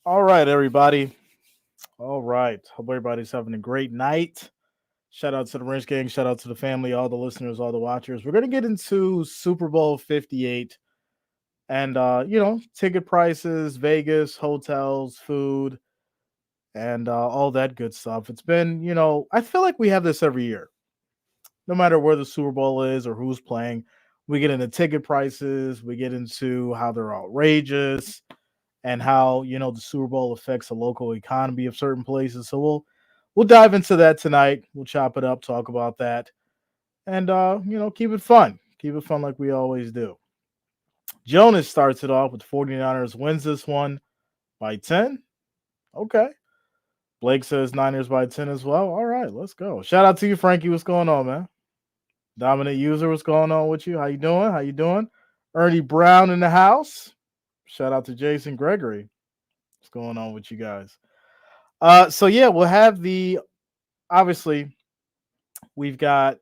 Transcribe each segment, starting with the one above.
All right, everybody. All right. Hope everybody's having a great night. Shout out to the Wrench Gang. Shout out to the family, all the listeners, all the watchers. We're going to get into Super Bowl 58 and, ticket prices, Vegas, hotels, food, and all that good stuff. It's been, I feel like we have this every year. No matter where the Super Bowl is or who's playing, we get into ticket prices, we get into how they're outrageous and how the Super Bowl affects the local economy of certain places. So we'll dive into that tonight. We'll chop it up, talk about that, and keep it fun. Keep it fun like we always do. Jonas starts it off with 49ers wins this one by 10. Okay. Blake says Niners by 10 as well. All right, let's go. Shout out to you, Frankie. What's going on, man? Dominant user, what's going on with you? How you doing? How you doing? Ernie Brown in the house. Shout out to Jason Gregory. What's going on with you guys? So yeah, we'll have the obviously we've got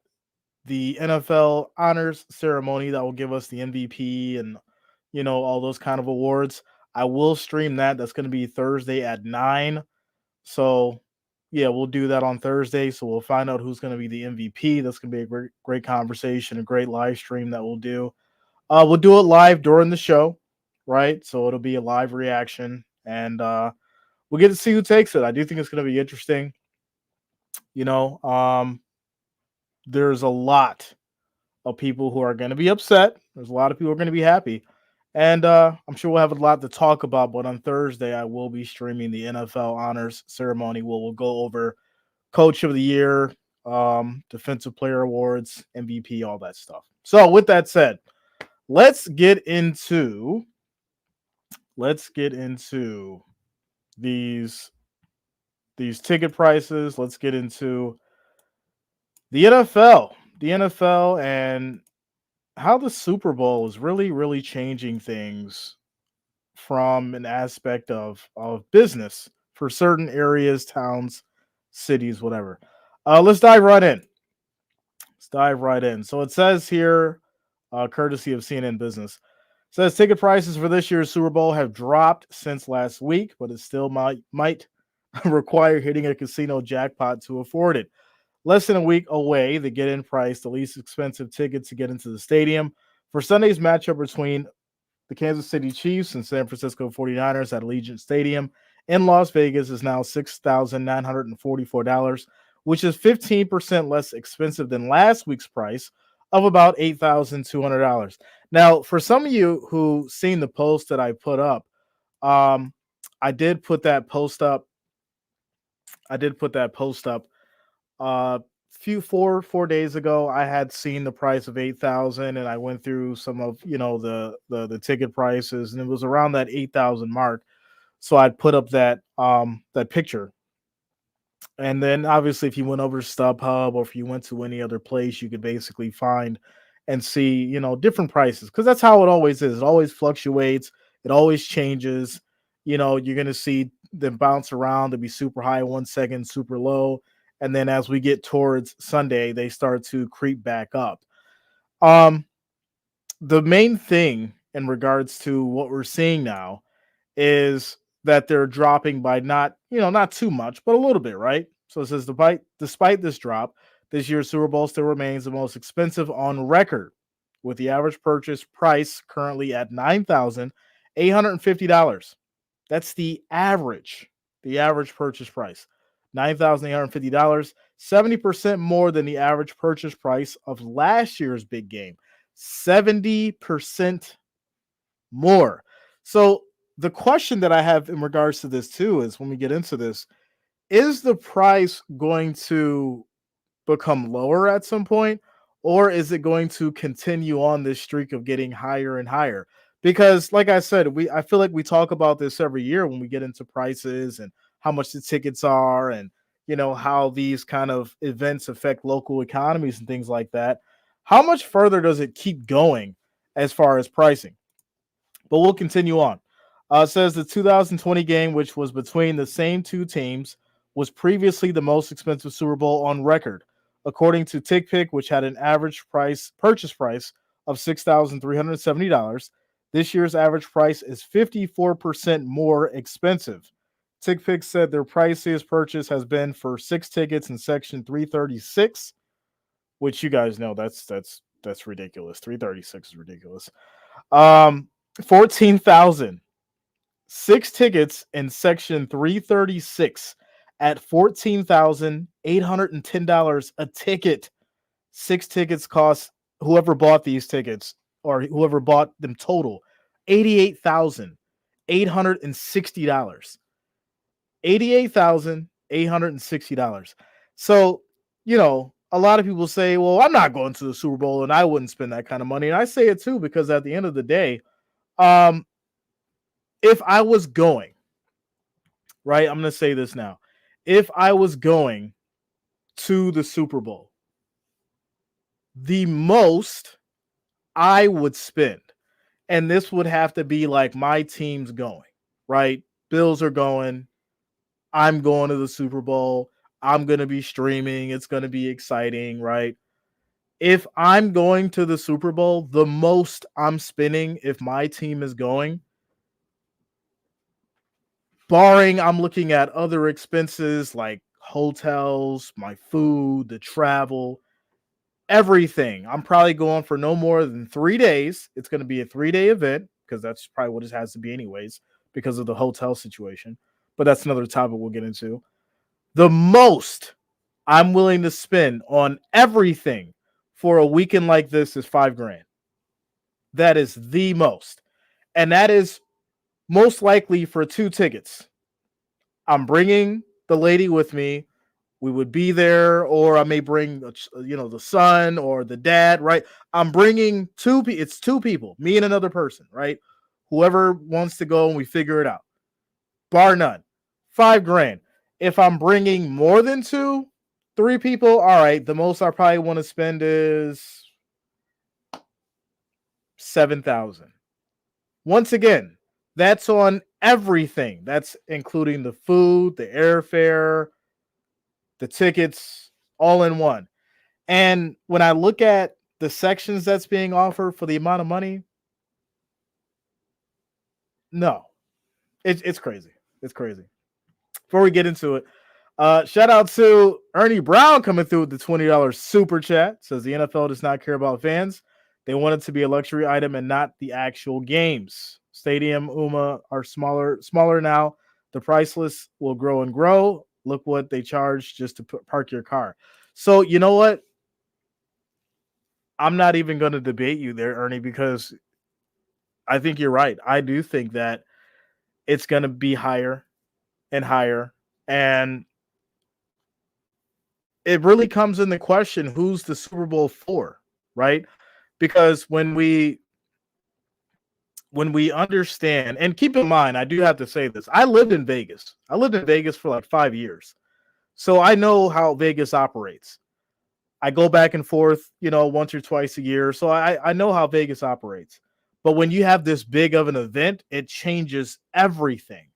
the NFL honors ceremony that will give us the MVP and all those kind of awards. I will stream that. That's going to be Thursday at 9. So yeah, we'll do that on Thursday. So we'll find out who's going to be the MVP. That's going to be a great conversation, a great live stream that we'll do. We'll do it live during the show, right? So it'll be a live reaction, and we'll get to see who takes it. I do think it's going to be interesting. You know, um, there's a lot of people who are going to be upset. There's a lot of people who are going to be happy. And I'm sure we'll have a lot to talk about. But on Thursday, I will be streaming the NFL honors ceremony where we'll go over Coach of the Year, Defensive Player Awards, MVP, all that stuff. So with that said, let's get into these ticket prices. Let's get into the NFL. The NFL and how the Super Bowl is really changing things from an aspect of business for certain areas, towns, cities, whatever. Let's dive right in. Let's dive right in. So it says here, courtesy of CNN Business, says ticket prices for this year's Super Bowl have dropped since last week, but it still might require hitting a casino jackpot to afford it. Less than a week away, the get-in price, the least expensive ticket to get into the stadium for Sunday's matchup between the Kansas City Chiefs and San Francisco 49ers at Allegiant Stadium in Las Vegas is now $6,944, which is 15% less expensive than last week's price of about $8,200. Now, for some of you who seen the post that I put up, I did put that post up. Few 4 days ago. I had seen the price of 8,000, and I went through some of the ticket prices, and it was around that 8,000 mark. So I'd put up that picture, and then obviously if you went over to StubHub or if you went to any other place, you could basically find and see different prices, because that's how it always is. It always fluctuates. It always changes. You're gonna see them bounce around to be super high 1 second, super low, and then as we get towards Sunday, they start to creep back up. Um, the main thing in regards to what we're seeing now is that they're dropping by not too much, but a little bit, right? So it says despite this drop, this year's Super Bowl still remains the most expensive on record, with the average purchase price currently at $9,850. That's the average purchase price. $9,850, 70% more than the average purchase price of last year's big game. 70% more. So the question that I have in regards to this too is, when we get into this, is the price going to become lower at some point, or is it going to continue on this streak of getting higher and higher? Because like I said, I feel like we talk about this every year when we get into prices and how much the tickets are, and how these kind of events affect local economies and things like that. How much further does it keep going as far as pricing? But we'll continue on. It says the 2020 game, which was between the same two teams, was previously the most expensive Super Bowl on record, according to TickPick, which had an average purchase price of $6,370. This year's average price is 54% more expensive. TickPick said their priciest purchase has been for 6 tickets in section 336, which you guys know that's ridiculous. 336 is ridiculous. 14,000. 6 tickets in section 336 at $14,810 a ticket. 6 tickets cost whoever bought these tickets or whoever bought them total $88,860. $88,860. So, a lot of people say, well, I'm not going to the Super Bowl and I wouldn't spend that kind of money. And I say it too, because at the end of the day, if I was going, right, I'm going to say this now. If I was going to the Super Bowl, the most I would spend, and this would have to be like my team's going, right? Bills are going. I'm going to the Super Bowl. I'm going to be streaming. It's going to be exciting, right? If I'm going to the Super Bowl, the most I'm spending if my team is going, barring I'm looking at other expenses like hotels, my food, the travel, everything, I'm probably going for no more than 3 days. It's going to be a 3-day event because that's probably what it has to be anyways because of the hotel situation. But that's another topic we'll get into. The most I'm willing to spend on everything for a weekend like this is $5,000. That is the most. And that is most likely for 2 tickets. I'm bringing the lady with me. We would be there, or I may bring, the son or the dad, right? I'm bringing it's 2 people, me and another person, right? Whoever wants to go and we figure it out. Bar none. $5,000. If I'm bringing more than 2, 3 people, all right, the most I probably want to spend is 7,000. Once again, that's on everything. That's including the food, the airfare, the tickets, all in one. And when I look at the sections that's being offered for the amount of money, no, it's crazy. It's crazy. Before we get into it, shout out to Ernie Brown coming through with the $20 super chat. Says the NFL does not care about fans. They want it to be a luxury item and not the actual games. Stadium UMA are smaller now. The price list will grow and grow. Look what they charge just to park your car. So you know what? I'm not even going to debate you there, Ernie, because I think you're right. I do think that it's going to be higher and higher. And it really comes in the question, who's the Super Bowl for, right? Because when we understand, and keep in mind, I do have to say this. I lived in Vegas. I lived in Vegas for like 5 years. So I know how Vegas operates. I go back and forth, once or twice a year. So I know how Vegas operates. But when you have this big of an event, it changes everything.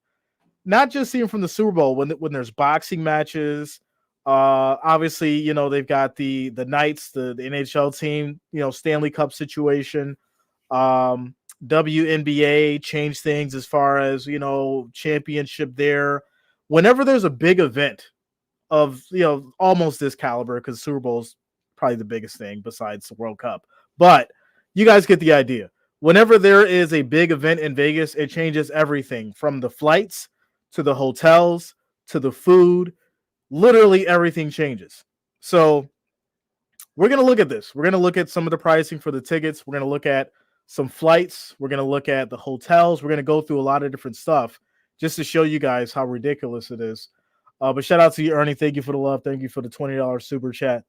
Not just even from the Super Bowl, when there's boxing matches. Obviously, they've got the Knights, the NHL team, Stanley Cup situation. WNBA changed things as far as, championship there. Whenever there's a big event of, almost this caliber, because Super Bowl's probably the biggest thing besides the World Cup. But you guys get the idea. Whenever there is a big event in Vegas, it changes everything from the flights to the hotels to the food. Literally everything changes. So we're going to look at this. We're going to look at some of the pricing for the tickets. We're going to look at some flights. We're going to look at the hotels. We're going to go through a lot of different stuff just to show you guys how ridiculous it is. But shout out to you, Ernie. Thank you for the love. Thank you for the $20 super chat.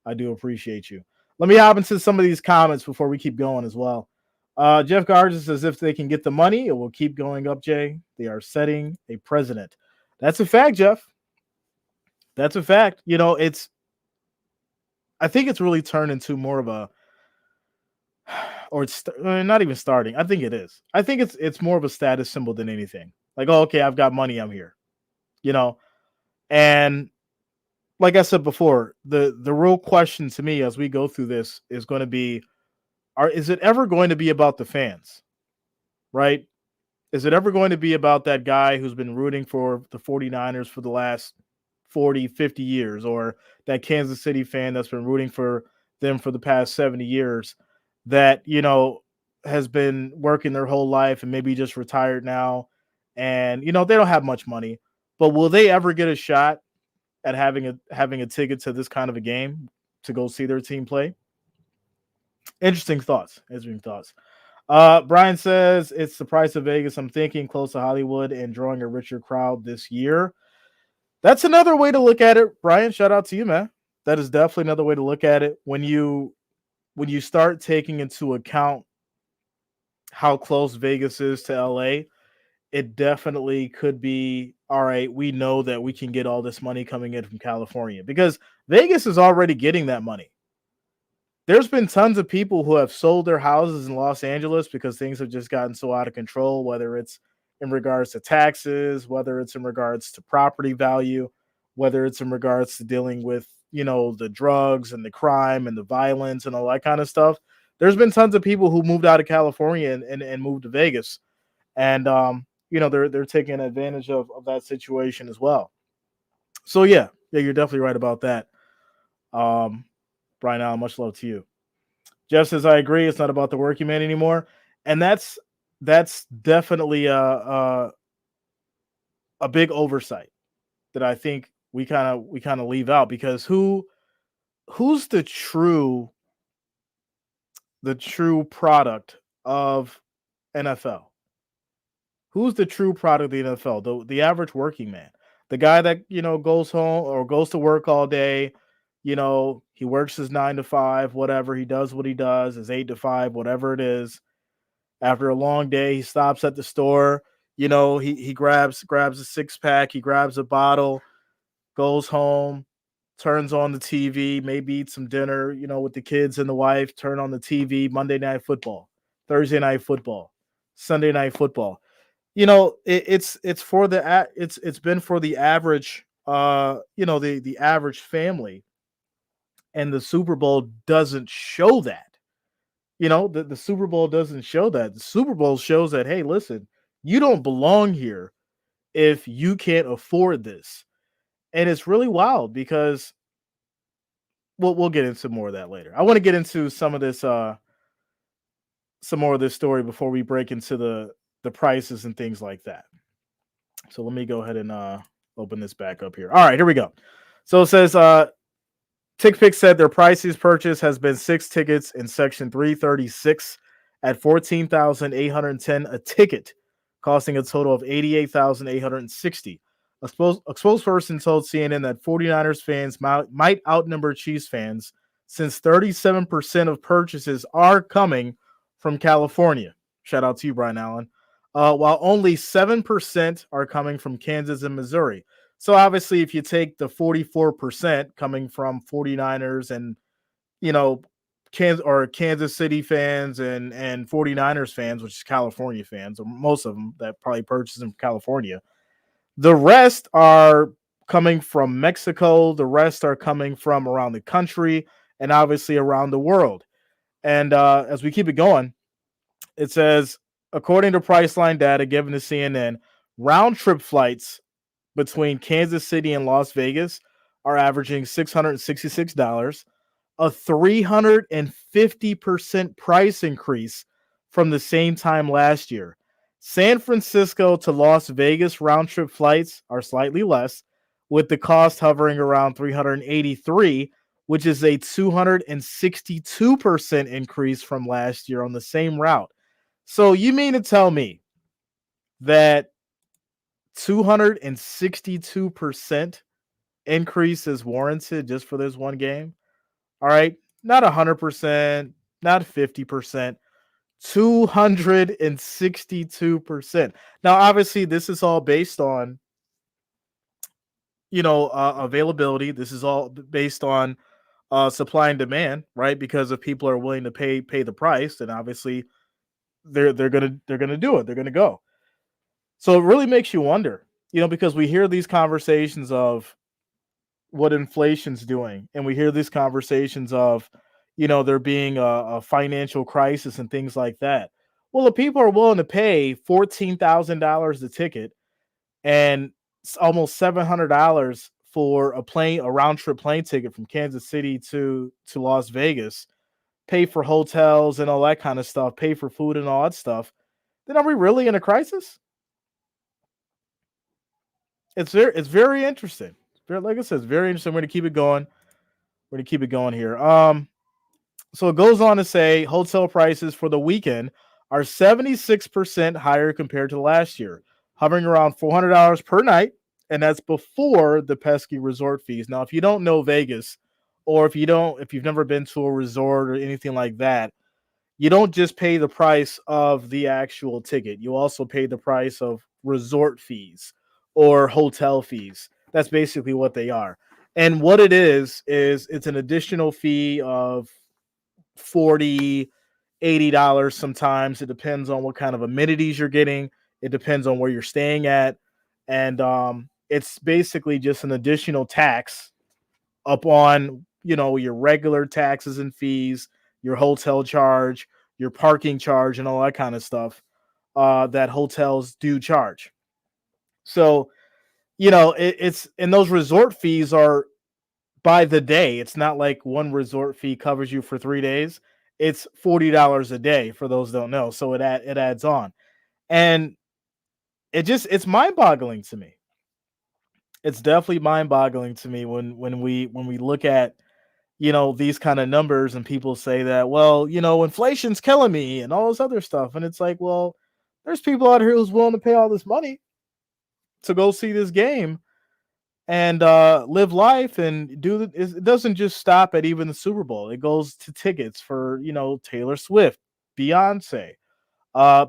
I do appreciate you. Let me hop into some of these comments before we keep going as well. Jeff Garza says, if they can get the money, it will keep going up, Jay. They are setting a precedent. That's a fact, Jeff. That's a fact. I think it's really turned into more of a, or it's not even starting. I think it is. I think it's more of a status symbol than anything. Like, oh, okay, I've got money. I'm here. And like I said before, the real question to me as we go through this is going to be, is it ever going to be about the fans? right? Is it ever going to be about that guy who's been rooting for the 49ers for the last 40, 50 years, or that Kansas City fan that's been rooting for them for the past 70 years that, has been working their whole life and maybe just retired now and, they don't have much money, but will they ever get a shot at having a ticket to this kind of a game to go see their team play? Interesting thoughts. Interesting thoughts. Brian says it's the price of Vegas. I'm thinking close to Hollywood and drawing a richer crowd this year. That's another way to look at it, Brian. Shout out to you, man. That is definitely another way to look at it. When you start taking into account how close Vegas is to LA, it definitely could be all right. We know that we can get all this money coming in from California because Vegas is already getting that money. There's been tons of people who have sold their houses in Los Angeles because things have just gotten so out of control, whether it's in regards to taxes, whether it's in regards to property value, whether it's in regards to dealing with, the drugs and the crime and the violence and all that kind of stuff. There's been tons of people who moved out of California and moved to Vegas. And they're taking advantage of that situation as well. So yeah, you're definitely right about that. Um, Brian Allen, much love to you. Jeff says, I agree. It's not about the working man anymore. And that's definitely a big oversight that I think we kind of leave out because who's the true product of NFL? Who's the true product of the NFL? The average working man. The guy that, goes home or goes to work all day, he works his 9 to 5, whatever. He does what he does, his 8 to 5, whatever it is. After a long day, he stops at the store. He grabs a 6 pack, he grabs a bottle, goes home, turns on the TV, maybe eat some dinner, with the kids and the wife, turn on the TV, Monday night football, Thursday night football, Sunday night football. It's for it's been for the average the average family, and the Super Bowl doesn't show that. The Super Bowl doesn't show that. The Super Bowl shows that, hey, listen, you don't belong here if you can't afford this. And it's really wild because we'll get into more of that later. I want to get into some more of this story before we break into the prices and things like that. So let me go ahead and open this back up here. All right, here we go. So it says TickPick said their prices purchase has been 6 tickets in section 336 at 14,810 a ticket, costing a total of 88,860. A spokesperson told CNN that 49ers fans might outnumber Chiefs fans since 37% of purchases are coming from California. Shout out to you, Brian Allen. While only 7% are coming from Kansas and Missouri. So obviously, if you take the 44% coming from 49ers and, Kansas City fans and 49ers fans, which is California fans, or most of them that probably purchase them from California, the rest are coming from Mexico. The rest are coming from around the country and obviously around the world. And as we keep it going, it says, according to Priceline data given to CNN, round trip flights between Kansas City and Las Vegas are averaging $666, a 350% price increase from the same time last year. San Francisco to Las Vegas round trip flights are slightly less, with the cost hovering around 383, which is a 262% increase from last year on the same route. So you mean to tell me that 262% increase is warranted just for this one game? All right, not 100%, not 50%, 262%. Now, obviously, this is all based on availability. This is all based on supply and demand, right? Because if people are willing to pay the price, then obviously they're gonna do it. They're gonna go. So it really makes you wonder, because we hear these conversations of what inflation's doing, and we hear these conversations of, there being a financial crisis and things like that. Well, if people are willing to pay $14,000 a ticket and almost $700 for a round trip plane ticket from Kansas City to Las Vegas, pay for hotels and all that kind of stuff, pay for food and all that stuff, then are we really in a crisis? It's very interesting. Like I said, it's very interesting. We're gonna keep it going. We're gonna keep it going here. So it goes on to say hotel prices for the weekend are 76% higher compared to last year, hovering around $400 per night, and that's before the pesky resort fees. Now, if you don't know Vegas, or if you've never been to a resort or anything like that, you don't just pay the price of the actual ticket. You also pay the price of resort fees or hotel fees. That's basically what they are. And what it is it's an additional fee of 40, $80 sometimes. It depends on what kind of amenities you're getting. It depends on where you're staying at. And it's basically just an additional tax up on, your regular taxes and fees, your hotel charge, your parking charge, and all that kind of stuff that hotels do charge. So, it's and those resort fees are by the day. It's not like one resort fee covers you for 3 days. It's $40 a day for those who don't know. So it adds on, and it's mind boggling to me. It's definitely mind boggling to me when we look at these kind of numbers and people say that, well, inflation's killing me and all this other stuff. And it's like, well, there's people out here who's willing to pay all this money to go see this game and live life and it doesn't just stop at even the Super Bowl. It goes to tickets for, Taylor Swift, Beyonce.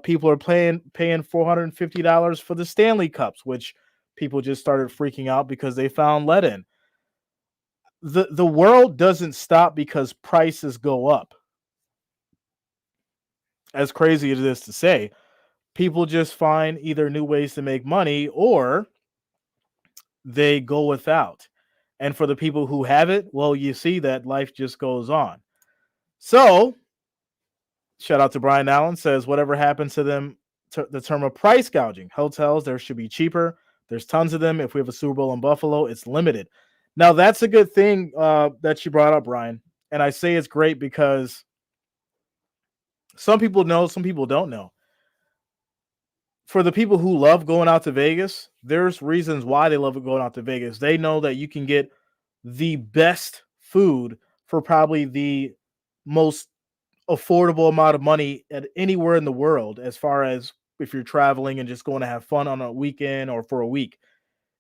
People are paying $450 for the Stanley Cups, which people just started freaking out because they found lead in. The world doesn't stop because prices go up. As crazy as it is to say, people just find either new ways to make money or they go without. And for the people who have it, well, you see that life just goes on. So, shout out to Brian Allen says, whatever happens to them, the term of price gouging. Hotels, there should be cheaper. There's tons of them. If we have a Super Bowl in Buffalo, it's limited. Now, that's a good thing that you brought up, Brian. And I say it's great because some people know, some people don't know. For the people who love going out to Vegas, there's reasons why they love going out to Vegas. They know that you can get the best food for probably the most affordable amount of money at anywhere in the world, as far as if you're traveling and just going to have fun on a weekend or for a week.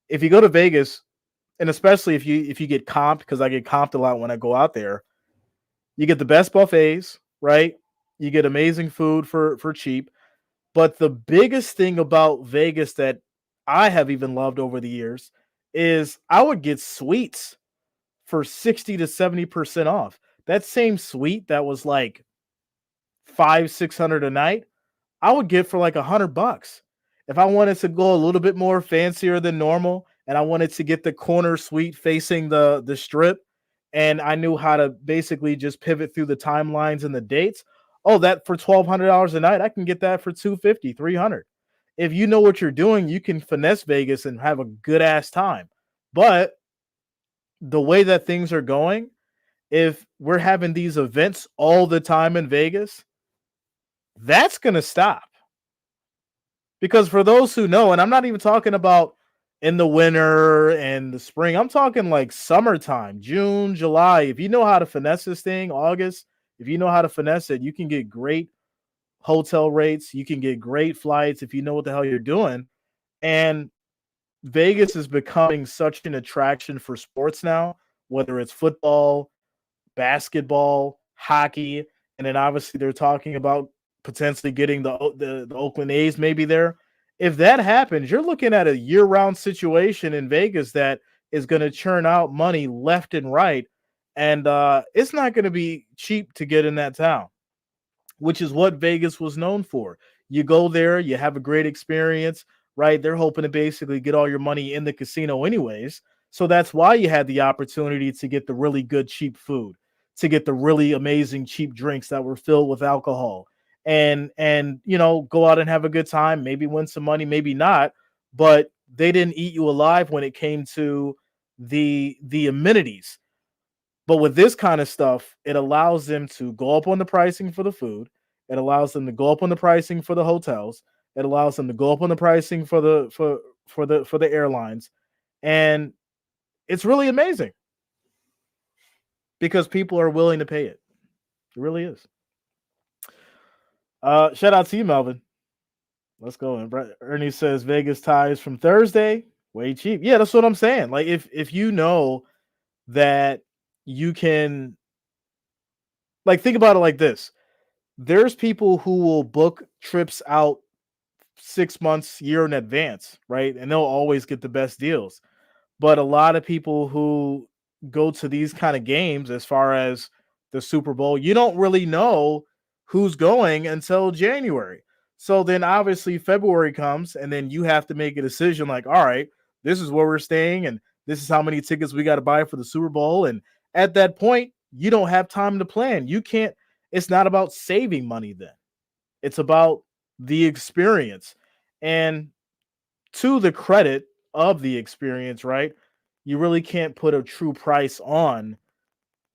If you go to Vegas, and especially if you get comped, because I get comped a lot when I go out there, you get the best buffets, right? You get amazing food for cheap. But the biggest thing about Vegas that I have even loved over the years is I would get suites for 60 to 70% off. That same suite that was like 600 a night, I would get for like $100. If I wanted to go a little bit more fancier than normal and I wanted to get the corner suite facing the strip, and I knew how to basically just pivot through the timelines and the dates, oh, that for $1,200 a night, I can get that for 250, 300. If you know what you're doing, you can finesse Vegas and have a good ass time. But the way that things are going, if we're having these events all the time in Vegas, that's going to stop. Because for those who know, and I'm not even talking about in the winter and the spring, I'm talking like summertime, June, July. If you know how to finesse this thing, August, if you know how to finesse it, you can get great hotel rates. You can get great flights if you know what the hell you're doing. And Vegas is becoming such an attraction for sports now, whether it's football, basketball, hockey, and then obviously they're talking about potentially getting the Oakland A's maybe there. If that happens, you're looking at a year-round situation in Vegas that is going to churn out money left and right, and it's not going to be cheap to get in that town, which is what Vegas was known for. You go there, you have a great experience, right? They're hoping to basically get all your money in the casino anyways. So that's why you had the opportunity to get the really good cheap food, to get the really amazing cheap drinks that were filled with alcohol. and go out and have a good time, maybe win some money, maybe not, but they didn't eat you alive when it came to the amenities. But with this kind of stuff, it allows them to go up on the pricing for the food. It allows them to go up on the pricing for the hotels. It allows them to go up on the pricing for the airlines. And it's really amazing because people are willing to pay it. It really is. Shout out to you, Melvin. Let's go. And Ernie says Vegas ties from Thursday, way cheap. Yeah, that's what I'm saying. Like if you know that you can, like, think about it like this. There's people who will book trips out 6 months, year in advance, right? And they'll always get the best deals. But a lot of people who go to these kind of games, as far as the Super Bowl, you don't really know who's going until January. So then obviously February comes, and then you have to make a decision like, all right, this is where we're staying, and this is how many tickets we got to buy for the Super Bowl. And at that point, you don't have time to plan. You can't, it's not about saving money then. It's about the experience. And to the credit of the experience, right? You really can't put a true price on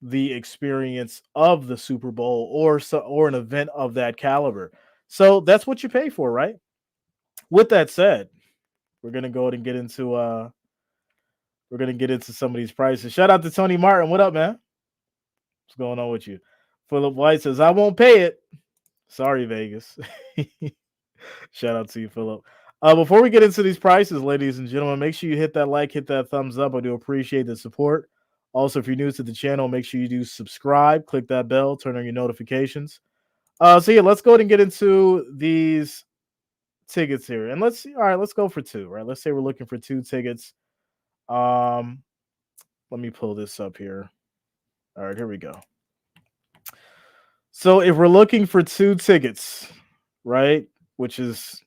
the experience of the Super Bowl or an event of that caliber. So that's what you pay for, right? With that said, we're gonna go ahead and get into some of these prices. Shout out to Tony Martin. What up, man? What's going on with you? Philip White says, I won't pay it. Sorry, Vegas. Shout out to you, Philip. Before we get into these prices, ladies and gentlemen, make sure you hit that like, hit that thumbs up. I do appreciate the support. Also, if you're new to the channel, make sure you do subscribe, click that bell, turn on your notifications. So yeah, let's go ahead and get into these tickets here. And let's see. All right, let's go for two, right? Let's say we're looking for two tickets. Let me pull this up here. All right, here we go. So if we're looking for two tickets, right, which is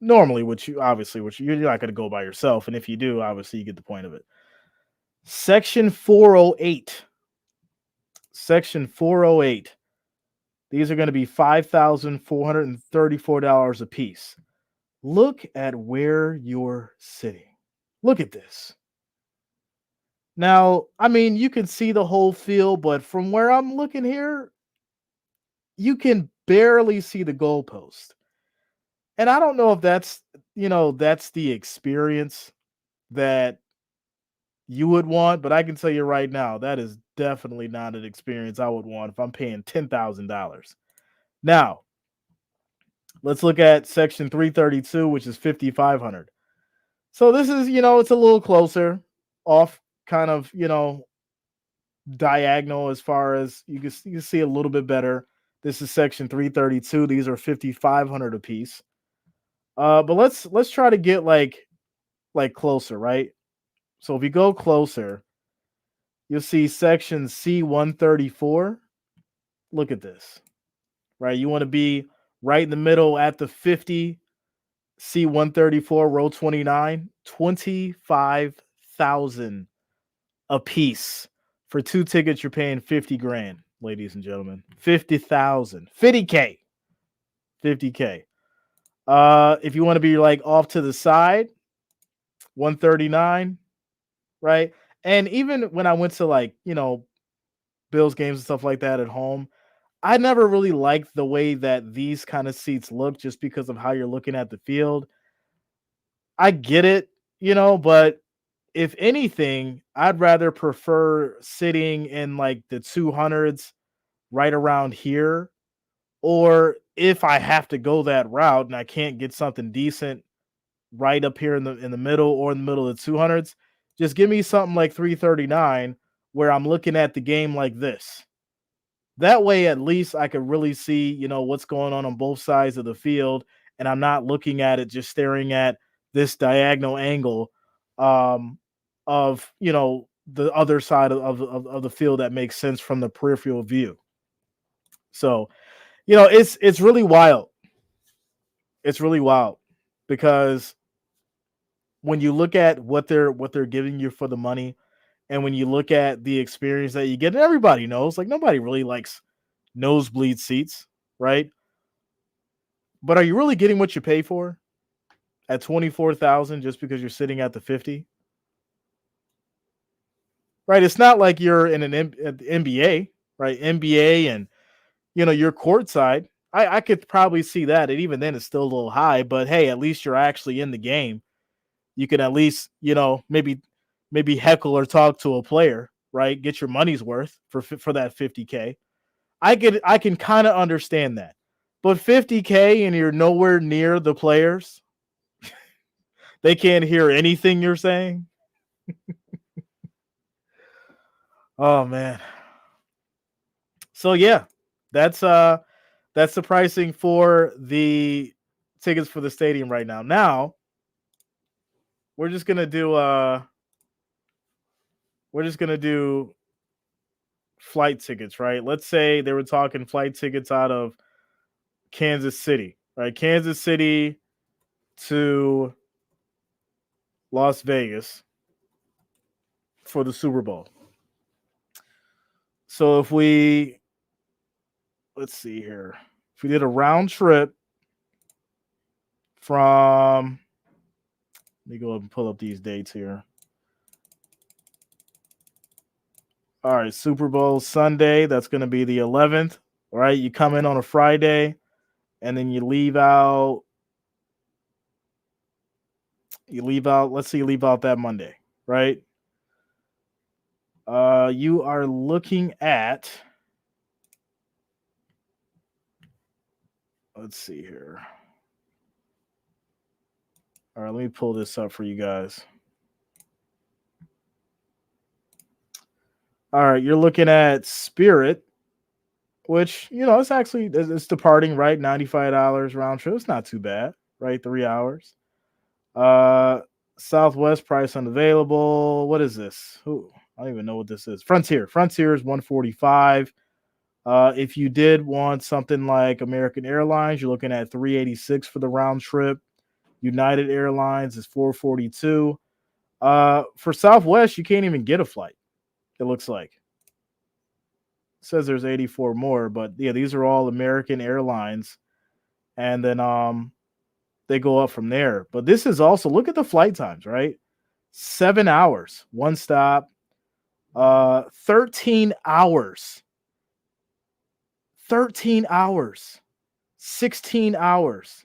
normally which you're not going to go by yourself, and if you do, obviously you get the point of it. Section 408. Section 408. These are going to be $5,434 a piece. Look at where you're sitting. Look at this. Now, I mean, you can see the whole field, but from where I'm looking here, you can barely see the goalpost. And I don't know if that's the experience that you would want, but I can tell you right now, that is definitely not an experience I would want if I'm paying $10,000. Now, let's look at section 332, which is 5,500. So this is, it's a little closer off, kind of, diagonal, as far as you can see a little bit better. This is section 332. These are 5,500 a piece. But let's try to get like closer, right? So if you go closer, you'll see section C134. Look at this, right? You want to be right in the middle at the 50, C134, row 29, 25,000 a piece. For two tickets, you're paying 50 grand, ladies and gentlemen. 50,000. 50K. 50K. If you want to be like off to the side, 139, right? And even when I went to Bills games and stuff like that at home, I never really liked the way that these kind of seats look, just because of how you're looking at the field. I get it, but if anything, I'd rather prefer sitting in like the 200s right around here. Or if I have to go that route and I can't get something decent right up here in the middle, or in the middle of the 200s, just give me something like 339 where I'm looking at the game like this. That way, at least I could really see, what's going on both sides of the field, and I'm not looking at it just staring at this diagonal angle of the other side of the field that makes sense from the peripheral view. So, it's really wild. It's really wild because when you look at what they're giving you for the money, and when you look at the experience that you get, and everybody knows, like, nobody really likes nosebleed seats, right? But are you really getting what you pay for at 24,000 just because you're sitting at the 50? Right? It's not like you're in at the NBA, right? NBA and you're courtside. I could probably see that. And even then it's still a little high, but hey, at least you're actually in the game. You can at least, maybe heckle or talk to a player, right? Get your money's worth for that 50K. I can kind of understand that. But 50K and you're nowhere near the players. They can't hear anything you're saying. Oh man. So yeah, that's that's the pricing for the tickets for the stadium right now. Now, we're just going to do flight tickets, right? Let's say they were talking flight tickets out of Kansas City, right? Kansas City to Las Vegas for the Super Bowl. So if we let's see here. If we did a round trip from let me go up and pull up these dates here. All right, Super Bowl Sunday, that's going to be the 11th. All right, you come in on a Friday and then let's say you leave out that Monday, right? You are looking at let's see here. All right, let me pull this up for you guys. All right, you're looking at Spirit, which it's departing, right? $95 round trip. It's not too bad, right? 3 hours. Uh, Southwest price unavailable. What is this? Ooh, I don't even know what this is. Frontier. Frontier is 145. If you did want something like American Airlines, you're looking at 386 for the round trip. United Airlines is 442. For Southwest, you can't even get a flight. It looks like. It says there's 84 more, but yeah, these are all American Airlines, and then they go up from there. But this is also look at the flight times, right? 7 hours, one stop. 13 hours. 13 hours. 16 hours.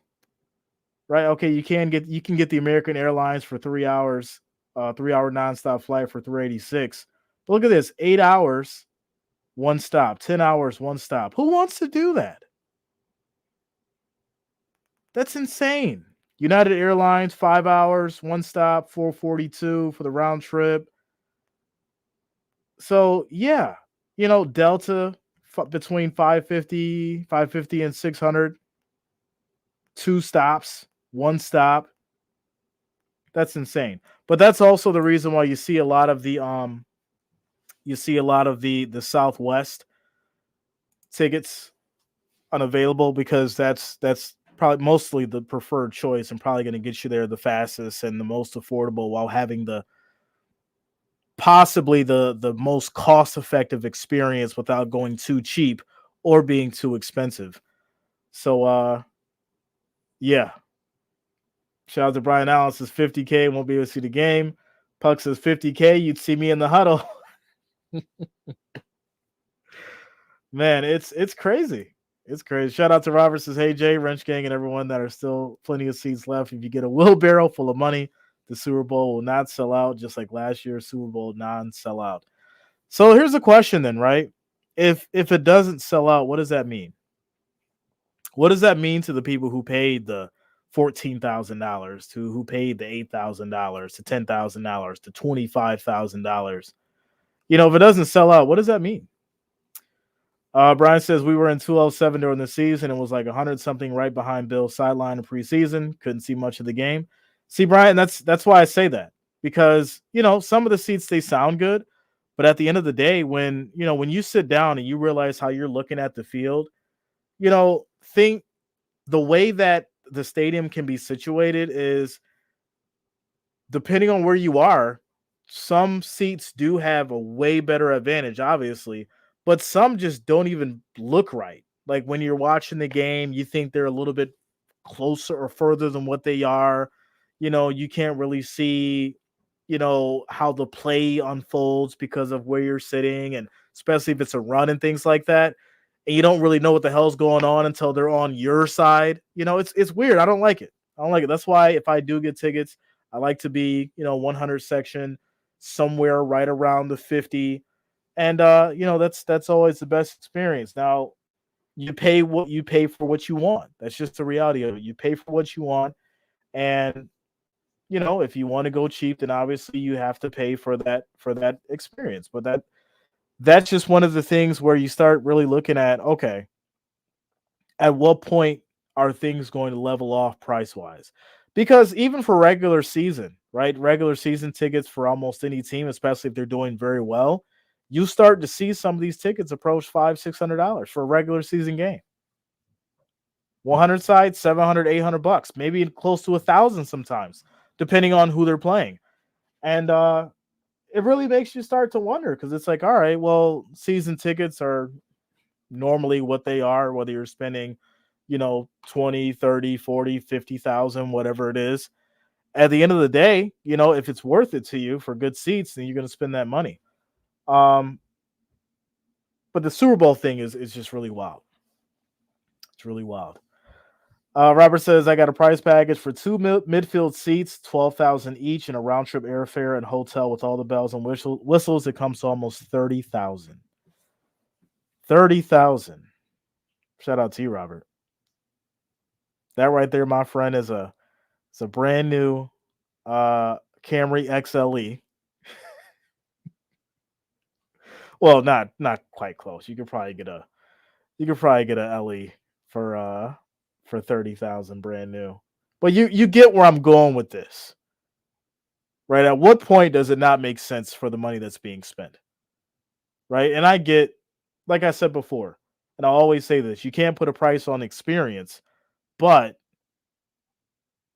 Right? Okay, you can get the American Airlines for 3 hours, 3 hour nonstop flight for 386. But look at this, 8 hours, one stop, 10 hours, one stop. Who wants to do that? That's insane. United Airlines, 5 hours, one stop, 442 for the round trip. So yeah, Delta between 550 and 600, two stops, one stop. That's insane. But that's also the reason why you see a lot of the Southwest tickets unavailable, because that's probably mostly the preferred choice and probably going to get you there the fastest and the most affordable, while having the possibly the most cost effective experience without going too cheap or being too expensive. So yeah. Shout out to Brian Allen, says 50K, won't be able to see the game. Puck says 50K, you'd see me in the huddle. Man, it's crazy. It's crazy. Shout out to Robert, says, hey Jay, Wrench Gang, and everyone that are still plenty of seats left. If you get a wheelbarrow full of money, the Super Bowl will not sell out, just like last year's Super Bowl non-sell out. So here's the question then, right? If it doesn't sell out, what does that mean? What does that mean to the people who paid the $14,000, to who paid the $8,000, to $10,000, to $25,000? If it doesn't sell out, what does that mean? Brian says we were in 207 during the season and was like 100 something right behind Bill's sideline in preseason. Couldn't see much of the game. See, Brian, that's why I say that, because some of the seats, they sound good, but at the end of the day, when you sit down and you realize how you're looking at the field, think the way that the stadium can be situated is, depending on where you are, some seats do have a way better advantage, obviously, but some just don't even look right. Like when you're watching the game, you think they're a little bit closer or further than what they are. You can't really see, how the play unfolds because of where you're sitting, and especially if it's a run and things like that. And you don't really know what the hell's going on until they're on your side. It's weird. I don't like it. I don't like it. That's why if I do get tickets, I like to be, 100 section, somewhere right around the 50. And that's always the best experience. Now, you pay what you pay for what you want. That's just the reality of it. You pay for what you want, and if you want to go cheap, then obviously you have to pay for that experience. But that's just one of the things where you start really looking at, okay, at what point are things going to level off price wise? Because even for regular season, right? Regular season tickets for almost any team, especially if they're doing very well, you start to see some of these tickets approach $500-$600 for a regular season game. 100 side, 700, $800, maybe close to 1,000 sometimes, depending on who they're playing. And it really makes you start to wonder, because it's like, all right, well, season tickets are normally what they are, whether you're spending, 20, 30, 40, 50,000, whatever it is. At the end of the day, if it's worth it to you for good seats, then you're going to spend that money. Um, but the Super Bowl thing is just really wild. It's really wild. Robert says, I got a price package for two midfield seats, 12,000 each, and a round trip airfare and hotel with all the bells and whistles. It comes to almost 30,000. 30,000. Shout out to you, Robert. That right there, my friend, it's a brand new Camry XLE. Well, not quite close. You could probably get a LE for 30,000 brand new. But you get where I'm going with this. Right? At what point does it not make sense for the money that's being spent? Right? And I get, like I said before, and I always say this, you can't put a price on experience, but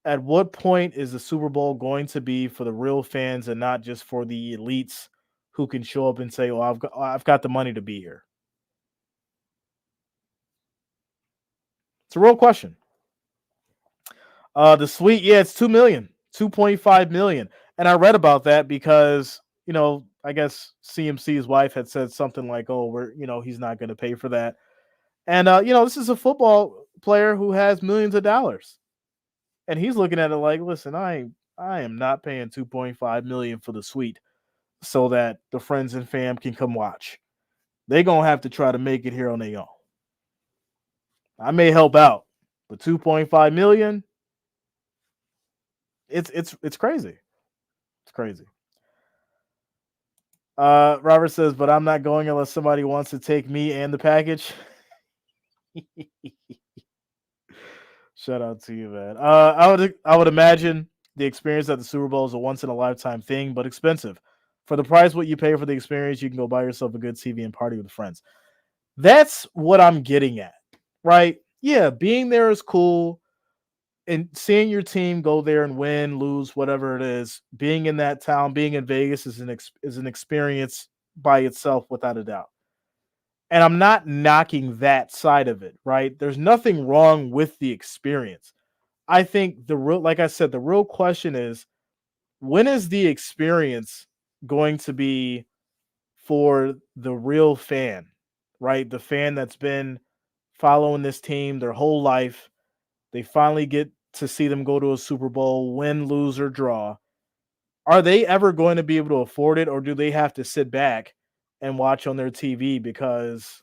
at what point is the Super Bowl going to be for the real fans and not just for the elites who can show up and say, "Oh, I've got the money to be here"? It's a real question. The suite, yeah, it's 2 million, 2.5 million, and I read about that because I guess CMC's wife had said something like, "Oh, he's not going to pay for that," and this is a football player who has millions of dollars, and he's looking at it like, "Listen, I am not paying 2.5 million for the suite so that the friends and fam can come watch. They gonna have to try to make it here on their own. I may help out, but 2.5 million, it's crazy. It's crazy." Robert says, but I'm not going unless somebody wants to take me and the package. Shout out to you, man. I would imagine the experience at the Super Bowl is a once in a lifetime thing, but expensive. For the price what you pay for the experience, you can go buy yourself a good TV and party with friends. That's what I'm getting at, right? Yeah, being there is cool, and seeing your team go there and win, lose, whatever it is. Being in that town, being in Vegas is an experience by itself, without a doubt. And I'm not knocking that side of it, right? There's nothing wrong with the experience. I think like I said, the real question is, when is the experience going to be for the real fan, right? The fan that's been following this team their whole life. They finally get to see them go to a Super Bowl, win, lose, or draw. Are they ever going to be able to afford it, or do they have to sit back and watch on their TV because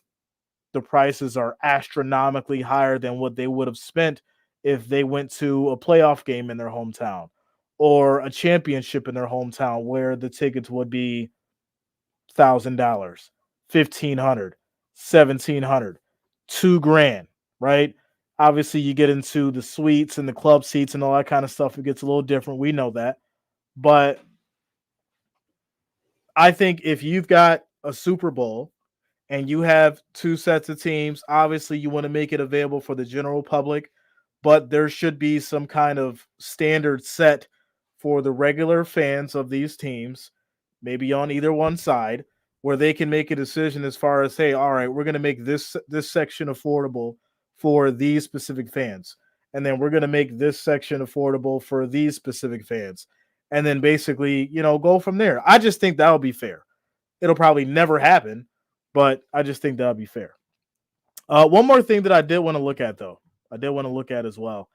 the prices are astronomically higher than what they would have spent if they went to a playoff game in their hometown or a championship in their hometown where the tickets would be $1,000, 1,500, 1,700, $2,000, right? Obviously, you get into the suites and the club seats and all that kind of stuff. It gets a little different. We know that. But I think if you've got a Super Bowl and you have two sets of teams, obviously you want to make it available for the general public, but there should be some kind of standard set for the regular fans of these teams, maybe on either one side, where they can make a decision as far as, hey, all right, we're going to make this section affordable for these specific fans. and then we're gonna make this section affordable for these specific fans, and then basically, go from there. I just think that'll be fair. It'll probably never happen, but I just think that'll be fair. One more thing that I did want to look at, though, I did want to look at as well.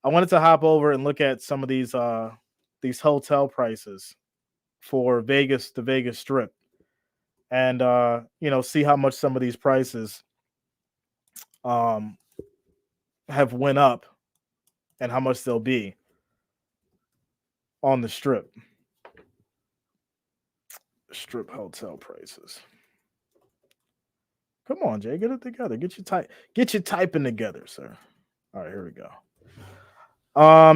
I wanted to hop over and look at some of these hotel prices for Vegas, the Vegas Strip, and see how much some of these prices um have went up and how much they'll be on the strip hotel prices. Come on, Jay, get it together. Get your typing together, sir. All right, here we go.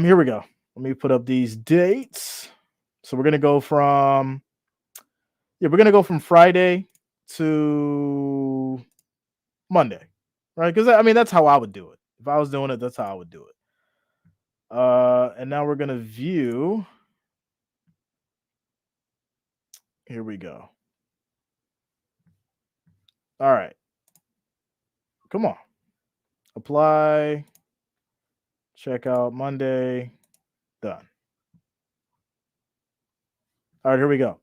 Here we go. Let me put up these dates. So we're gonna go from Friday to Monday, right? Because I mean that's how I would do it. If I was doing it, that's how I would do it. And now we're gonna view. Here we go. All right. Come on. Apply. Check out Monday. Done. All right, here we go.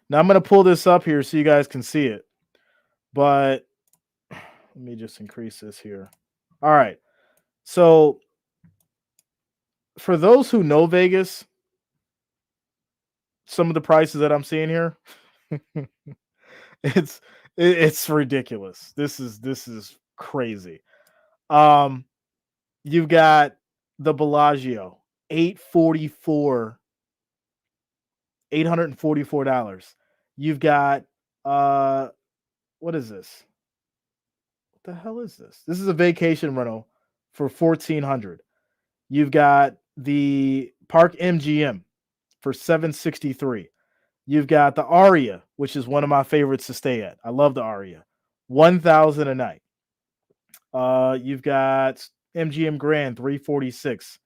Now I'm going to pull this up here so you guys can see it. But let me just increase this here. All right. So for those who know Vegas, some of the prices that I'm seeing here, it's ridiculous. This is crazy. You've got the Bellagio, $844. You've got what is this? What the hell is this? This is a vacation rental for $1,400. You've got the Park MGM for $763. You've got the Aria, which is one of my favorites to stay at. I love the Aria. $1,000 a night. You've got MGM Grand, $346.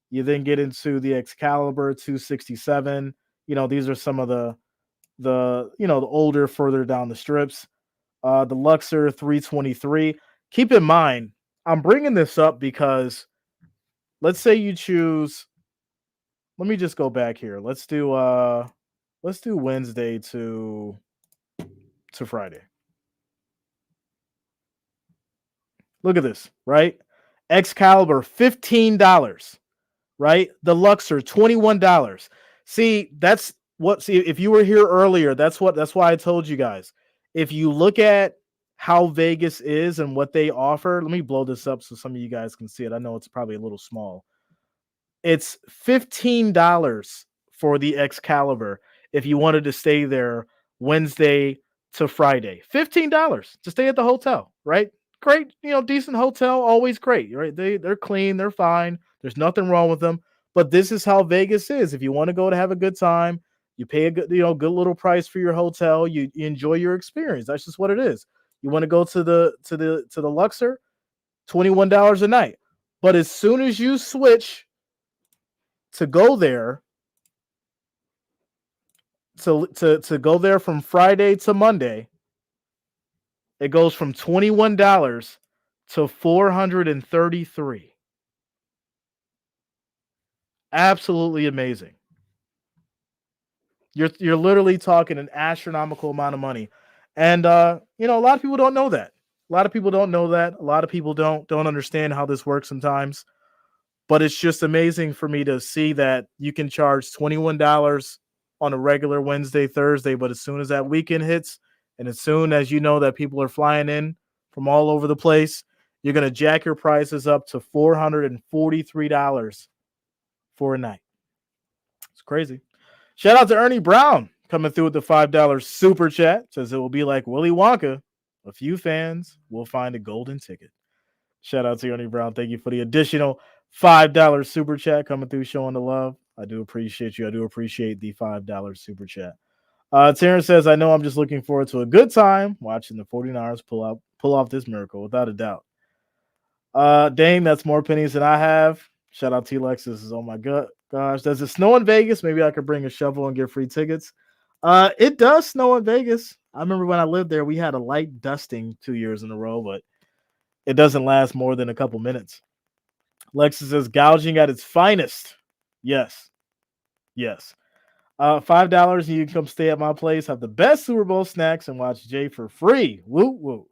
You then get into the Excalibur, $267. These are some of the older, further down the strips. The Luxor, $323. Keep in mind, I'm bringing this up because let's say you choose. Let me just go back here. Let's do Wednesday to Friday. Look at this, right? Excalibur, $15, right? The Luxor, $21. See, if you were here earlier, that's why I told you guys. If you look at how Vegas is and what they offer, let me blow this up so some of you guys can see it. I know it's probably a little small. It's $15 for the Excalibur if you wanted to stay there Wednesday to Friday. $15 to stay at the hotel, right? Great, decent hotel, always great, right? They're clean, they're fine. There's nothing wrong with them. But this is how Vegas is. If you want to go to have a good time, you pay a good little price for your hotel. You enjoy your experience. That's just what it is. You want to go to the Luxor, $21 a night. But as soon as you switch to go there, to go there from Friday to Monday, it goes from $21 to $433. Absolutely amazing. You're literally talking an astronomical amount of money. And a lot of people don't know that. A lot of people don't know that. A lot of people don't understand how this works sometimes. But it's just amazing for me to see that you can charge $21 on a regular Wednesday, Thursday, but as soon as that weekend hits, and as soon as you know that people are flying in from all over the place, you're going to jack your prices up to $443 for a night. It's crazy. Shout out to Ernie Brown coming through with the $5 super chat. Says it will be like Willy Wonka. A few fans will find a golden ticket. Shout out to Ernie Brown. Thank you for the additional $5 super chat coming through, showing the love. I do appreciate you. I do appreciate the $5 super chat. Terrence says, I know I'm just looking forward to a good time watching the 49ers pull off this miracle, without a doubt. Dane, that's more pennies than I have. Shout out T-Lex. This is, oh my gosh. Does it snow in Vegas? Maybe I could bring a shovel and get free tickets. It does snow in Vegas. I remember when I lived there, we had a light dusting 2 years in a row, but it doesn't last more than a couple minutes. Lexus says gouging at its finest. Yes, yes. $5 and you can come stay at my place, have the best Super Bowl snacks, and watch Jay for free. Woo woo.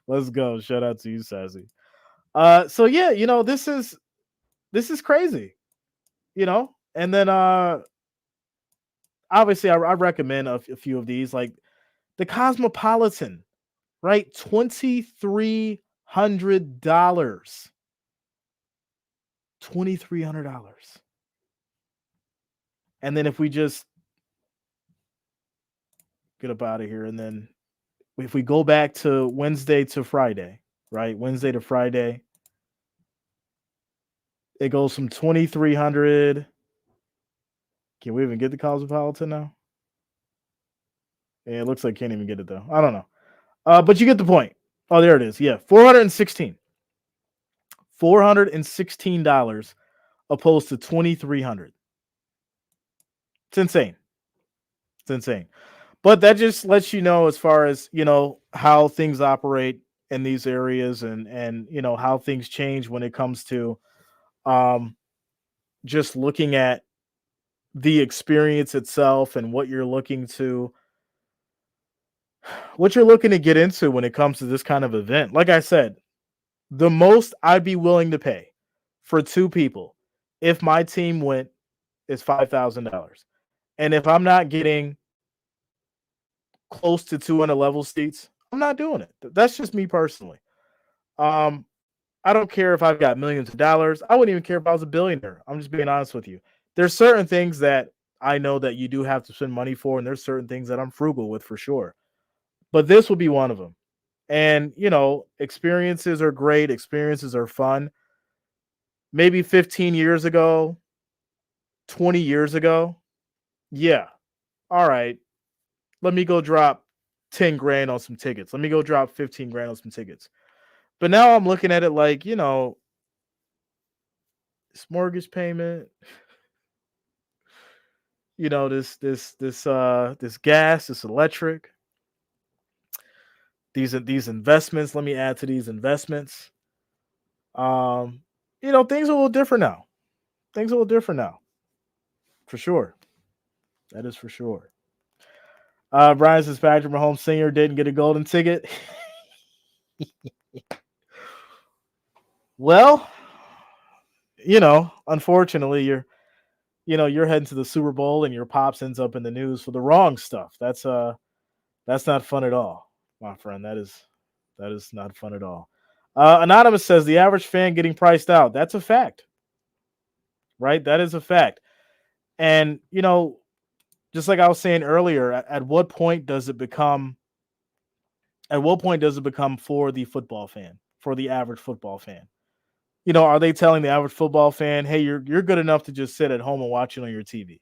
Let's go. Shout out to you, Sassy. So yeah, this is crazy, And then obviously I recommend a few of these, like the Cosmopolitan, right? $2,300. $2,300. And then if we just get up out of here, and then if we go back to Wednesday to Friday, right? Wednesday to Friday, it goes from 2,300. Can we even get the Cosmopolitan now? Yeah, it looks like can't even get it though. I don't know. But you get the point. Oh, there it is. Yeah, 416. $416 opposed to 2,300. It's insane. It's insane. But that just lets you know, as far as how things operate in these areas, and how things change when it comes to um just looking at the experience itself, and what you're looking to get into when it comes to this kind of event. Like I said, the most I'd be willing to pay for two people if my team went is $5,000. And if I'm not getting close to 200 level seats, I'm not doing it. That's just me personally. Um, I don't care if I've got millions of dollars. I wouldn't even care if I was a billionaire. I'm just being honest with you. There's certain things that I know that you do have to spend money for, and there's certain things that I'm frugal with for sure. But this will be one of them. And, experiences are great, experiences are fun. Maybe 15 years ago, 20 years ago, yeah, all right, let me go drop 10 grand on some tickets. Let me go drop 15 grand on some tickets. But now I'm looking at it like, this mortgage payment, this gas, this electric, these investments. Let me add to these investments. Um, things are a little different now. Things are a little different now, for sure. That is for sure. Brian says Patrick Mahomes Sr. didn't get a golden ticket. Well, unfortunately, you're heading to the Super Bowl and your pops ends up in the news for the wrong stuff. That's not fun at all, my friend. That is not fun at all. Anonymous says the average fan getting priced out. That's a fact, right? That is a fact. And just like I was saying earlier, at what point does it become? At what point does it become for the football fan, for the average football fan? Are they telling the average football fan, "Hey, you're good enough to just sit at home and watch it on your TV"?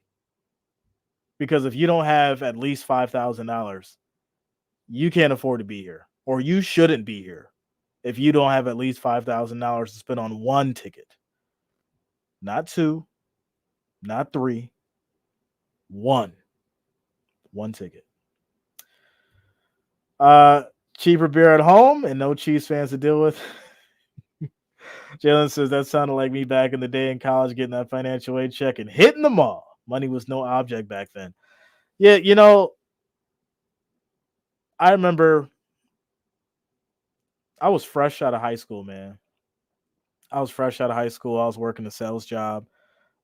Because if you don't have at least $5,000, you can't afford to be here, or you shouldn't be here if you don't have at least $5,000 to spend on one ticket, not two, not three, one ticket. Cheaper beer at home and no Chiefs fans to deal with. Jalen says that sounded like me back in the day in college, getting that financial aid check and hitting the mall. Money was no object back then. Yeah, I remember I was fresh out of high school, man. I was fresh out of high school. I was working a sales job.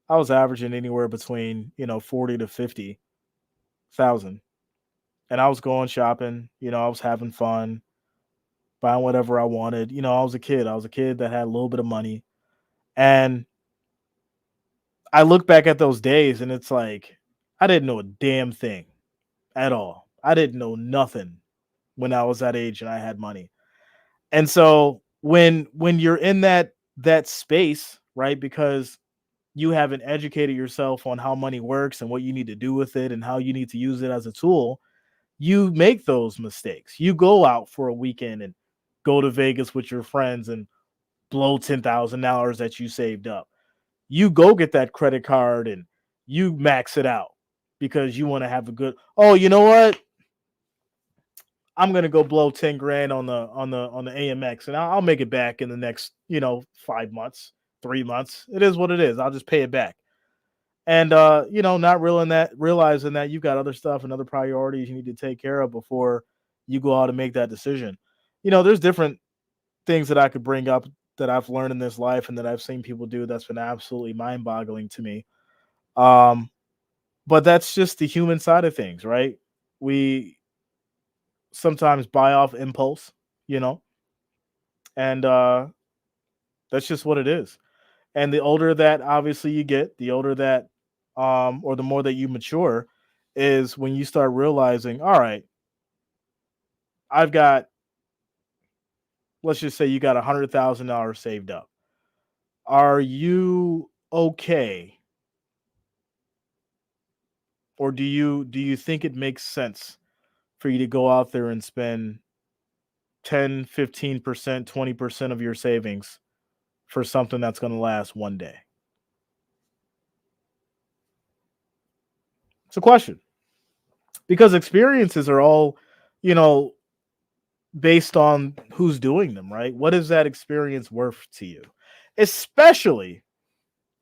I was averaging anywhere between 40 to 50,000, and I was going shopping. I was having fun, buying whatever I wanted. I was a kid. I was a kid that had a little bit of money, and I look back at those days, and it's like I didn't know a damn thing at all. I didn't know nothing when I was that age and I had money. And so when you're in that space, right? Because you haven't educated yourself on how money works and what you need to do with it and how you need to use it as a tool, you make those mistakes. You go out for a weekend and go to Vegas with your friends and blow $10,000 that you saved up. You go get that credit card and you max it out because you want to have a good, oh, you know what? I'm gonna go blow 10 grand on the AMX, and I'll make it back in the next 5 months, 3 months. It is what it is. I'll just pay it back. And not realizing that you've got other stuff and other priorities you need to take care of before you go out and make that decision. There's different things that I could bring up that I've learned in this life and that I've seen people do that's been absolutely mind-boggling to me. Um, but that's just the human side of things, right? We sometimes buy off impulse, you know, and that's just what it is. And the older that obviously you get, the older that or the more that you mature is when you start realizing, all right, I've got, let's just say you got $100,000 saved up. Are you okay, or do you think it makes sense for you to go out there and spend 10, 15%, 20% of your savings for something that's going to last one day? It's a question, because experiences are all, you know, based on who's doing them, right? What is that experience worth to you? Especially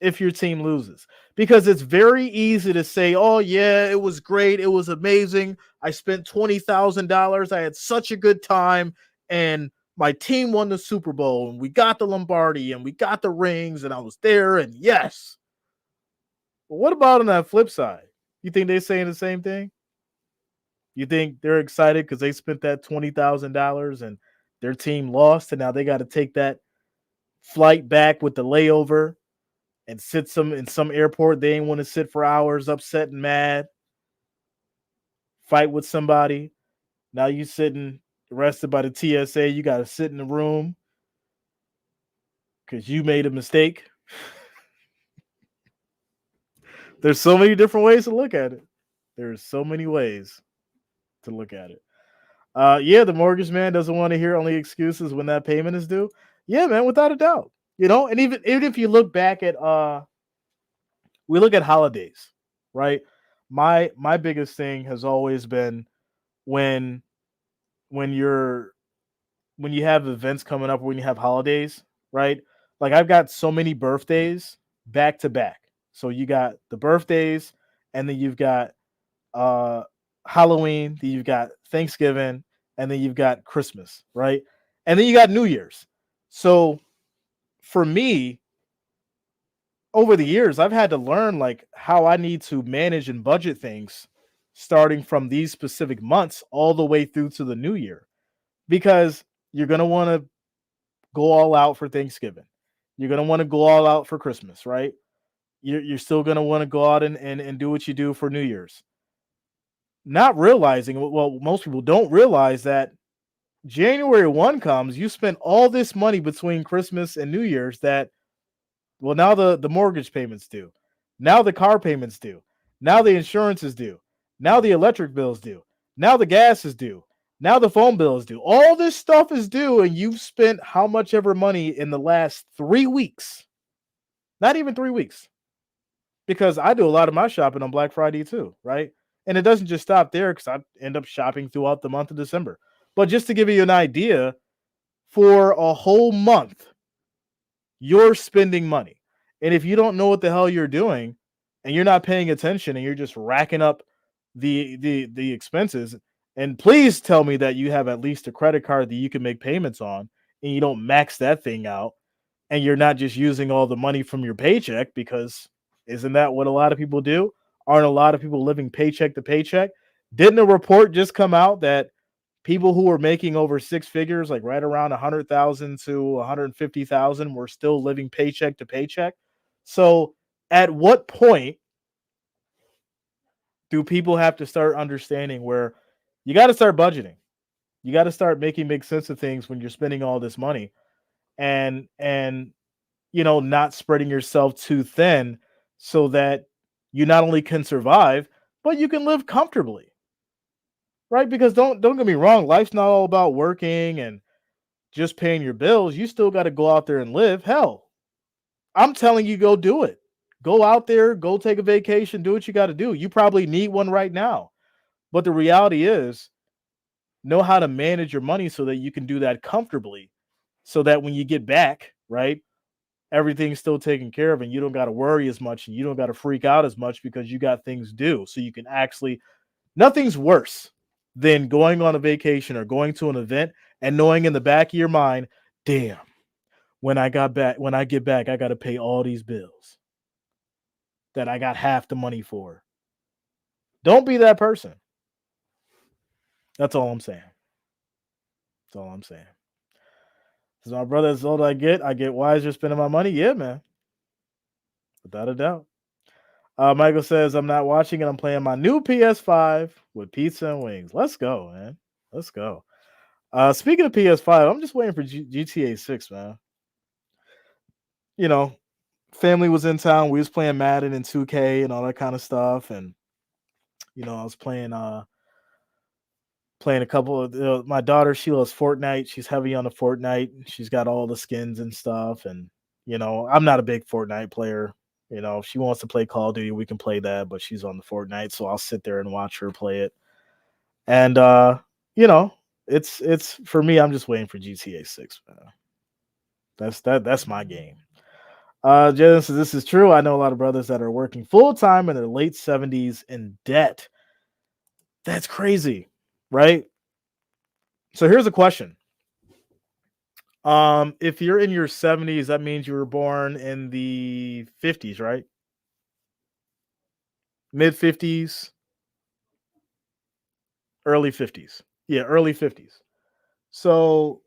if your team loses. Because it's very easy to say, "Oh yeah, it was great. It was amazing. I spent $20,000. I had such a good time and my team won the Super Bowl and we got the Lombardi and we got the rings and I was there and yes." But what about on that flip side? You think they're saying the same thing? You think they're excited because they spent that $20,000 and their team lost, and now they got to take that flight back with the layover and sit some in some airport they ain't want to sit for hours, upset and mad, fight with somebody. Now you sitting arrested by the TSA. You got to sit in the room because you made a mistake. There's so many different ways to look at it. There's so many ways to look at it. Yeah, the mortgage man doesn't want to hear only excuses when that payment is due. Yeah, man, without a doubt. And even if you look back at we look at holidays, right? My biggest thing has always been when when you're when you have events coming up, when you have holidays, right? Like I've got so many birthdays back to back. So you got the birthdays, and then you've got uh Halloween, then you've got Thanksgiving, and then you've got Christmas, right? And then you got New Year's. So for me, over the years, I've had to learn like how I need to manage and budget things starting from these specific months all the way through to the new year, because you're going to want to go all out for Thanksgiving. You're going to want to go all out for Christmas, right? You're still going to want to go out and do what you do for New Year's. Not realizing, well, most people don't realize that January 1 comes, you spend all this money between Christmas and New Year's that, well, now the mortgage payments due. Now the car payments due. Now the insurance is due. Now the electric bill is due. Now the gas is due. Now the phone bill is due. All this stuff is due, and you've spent how much ever money in the last 3 weeks. Not even 3 weeks. Because I do a lot of my shopping on Black Friday too, right? And it doesn't just stop there because I end up shopping throughout the month of December. But just to give you an idea, for a whole month, you're spending money. And if you don't know what the hell you're doing and you're not paying attention and you're just racking up the expenses, and please tell me that you have at least a credit card that you can make payments on and you don't max that thing out and you're not just using all the money from your paycheck, because isn't that what a lot of people do? Aren't a lot of people living paycheck to paycheck? Didn't a report just come out that people who were making over six figures, like right around 100,000 to 150,000, were still living paycheck to paycheck? So, at what point do people have to start understanding where you got to start budgeting? You got to start making make sense of things when you're spending all this money, and not spreading yourself too thin so that you not only can survive, but you can live comfortably, right? Because don't get me wrong, life's not all about working and just paying your bills. You still got to go out there and live. Hell, I'm telling you, go do it. Go out there, go take a vacation, do what you got to do. You probably need one right now. But the reality is, know how to manage your money so that you can do that comfortably, so that when you get back, right, everything's still taken care of and you don't got to worry as much and you don't got to freak out as much because you got things due. So you can actually, nothing's worse than going on a vacation or going to an event and knowing in the back of your mind, damn, when I get back, I got to pay all these bills that I got half the money for. Don't be that person. That's all I'm saying. That's all I'm saying. So my brother, that's all I get wiser spending my money. Yeah, man. Without a doubt. Michael says, I'm not watching it. I'm playing my new PS5 with pizza and wings. Let's go, man. Let's go. Speaking of PS5, I'm just waiting for GTA 6, man. You know, family was in town. We was playing Madden and 2K and all that kind of stuff. And, I was playing a couple of my daughter, she loves Fortnite. She's heavy on the Fortnite. She's got all the skins and stuff. And, I'm not a big Fortnite player. If she wants to play Call of Duty, we can play that, but she's on the Fortnite, so I'll sit there and watch her play it. And you know, it's for me, I'm just waiting for GTA 6, man. That's my game. Jen says this is true. I know a lot of brothers that are working full time in their late 70s in debt. That's crazy, right? So here's a question. If you're in your 70s, that means you were born in the 50s, right? Mid 50s, early 50s. Yeah, early 50s. So,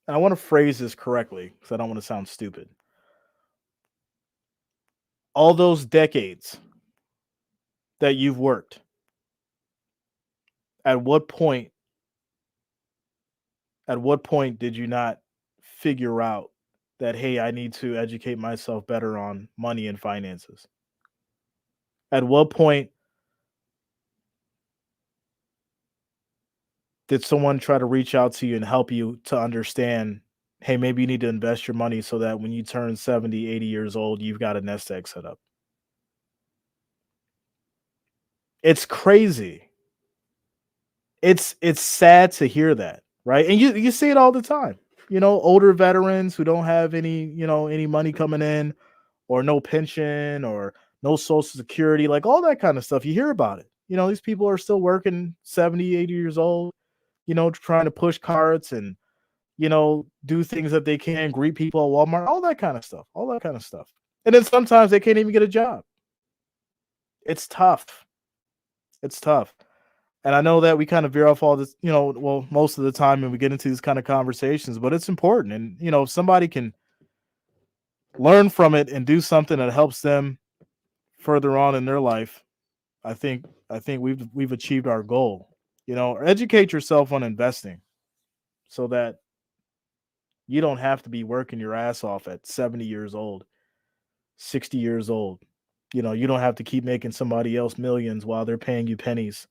and I want to phrase this correctly because I don't want to sound stupid. All those decades that you've worked, at what point did you not figure out that, hey, I need to educate myself better on money and finances? At what point did someone try to reach out to you and help you to understand, hey, maybe you need to invest your money so that when you turn 70, 80 years old, you've got a nest egg set up? It's crazy. It's sad to hear that, right? And you see it all the time. Older veterans who don't have any money coming in, or no pension, or no social security, like all that kind of stuff. You hear about it. These people are still working 70, 80 years old, trying to push carts and, do things that they can, greet people at Walmart, all that kind of stuff, all that kind of stuff. And then sometimes they can't even get a job. It's tough. It's tough. And I know that we kind of veer off all this, well, most of the time when we get into these kind of conversations, but it's important. And, if somebody can learn from it and do something that helps them further on in their life, I think we've achieved our goal. Educate yourself on investing so that you don't have to be working your ass off at 70 years old, 60 years old. You don't have to keep making somebody else millions while they're paying you pennies.